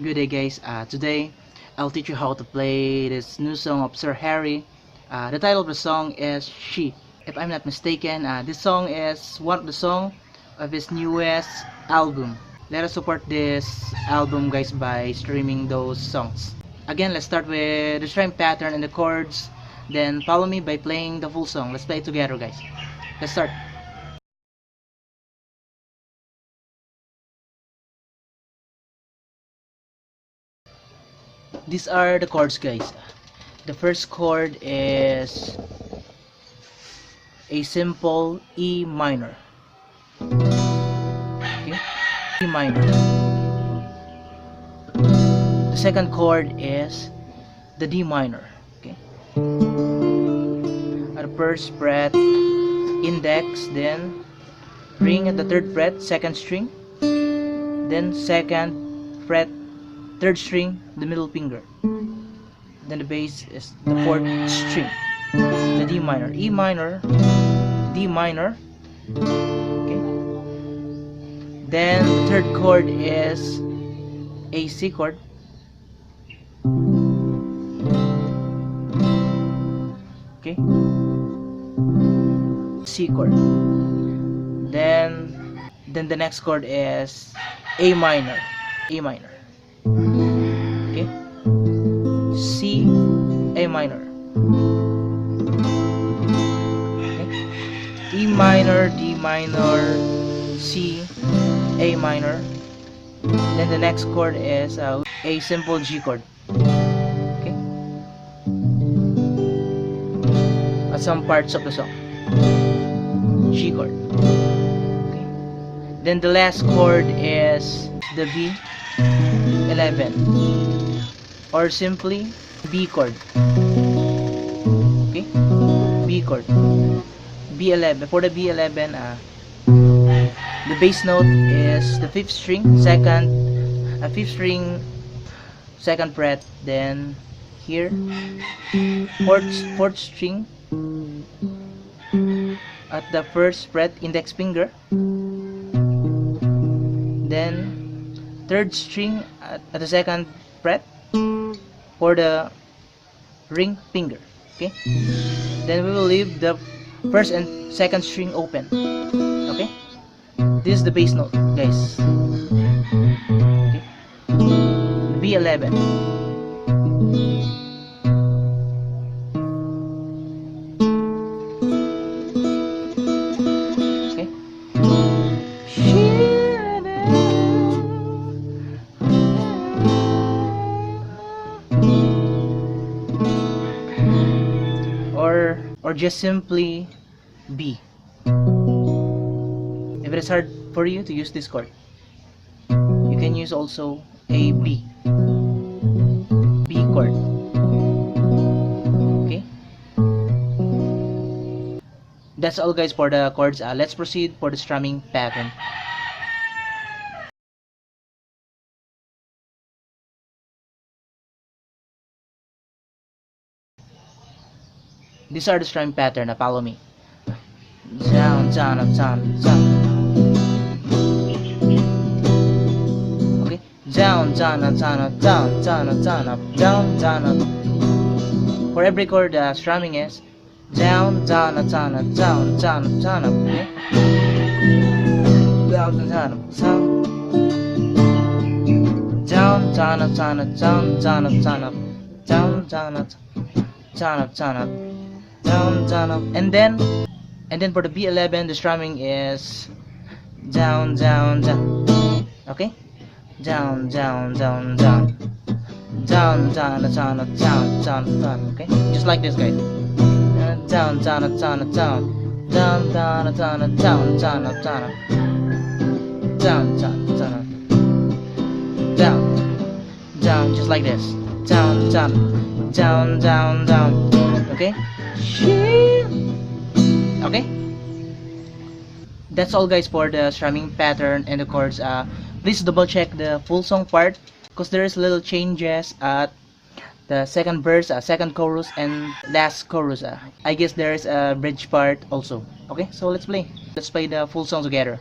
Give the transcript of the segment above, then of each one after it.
Good day guys, today I'll teach you how to play this new song of Sir Harry. The title of the song is She. If I'm not mistaken, this song is one of the songs of his newest album. Let us support this album guys by streaming those songs. Again, let's start with the strum pattern and the chords, then follow me by playing the full song. Let's play it together guys. Let's start. These are the chords guys. The first chord is a simple E minor. Okay? E minor. The second chord is the D minor. Okay? At the first fret, index, then ring at the third fret, second string, then second fret, third string, the middle finger. Then the bass is the fourth string, the D minor, E minor, D minor. Okay. Then the third chord is a C chord. Okay. C chord. Then the next chord is A minor, A minor. Okay. C, A minor. Okay. E minor, D minor, C, A minor. Then the next chord is a simple G chord. Okay. At some parts of the song, G chord. Okay. Then the last chord is the B11, or simply B chord. Okay, B chord, B11. For the B11, the bass note is the fifth string, fifth string, second fret. Then here, fourth string at the first fret, index finger. Then third string at the second fret for the ring finger. Okay, then we will leave the first and second string open. Okay, this is the bass note guys. Okay, B11. Okay, or just simply B. If it is hard for you to use this chord, you can use also a B chord. Okay, that's all guys for the chords. Let's proceed for the strumming pattern. These are the strumming pattern. Follow me. Down, down, up, down, down. Okay. Down, down, up, down, up, down, down, up, down, up, down, down, up. For every chord, strumming is down, down, up, down, up, down, down, up, down, up. Okay. Down, down, up, down. Down, down, up, down, up, down, down, up, down, up, down, down, up, down, up, down, up. Down, down, up, and then for the B11, the strumming is down, down, down. Okay, down, down, down, down, down, down, down, down, down, down. Okay, just like this, guys. Down, down, down, down, down, down, down, down, down, down, down, down, down, down, down, just like this. Down, down, down, down, down. Okay. Okay, that's all guys for the strumming pattern and the chords. Please double check the full song part because there is little changes at the second verse, second chorus, and last chorus. I guess there is a bridge part also. Okay, so let's play the full song together.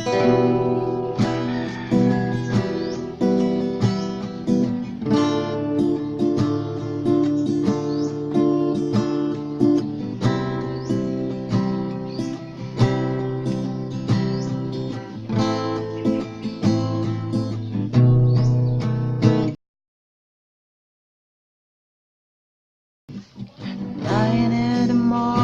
9 in the morning.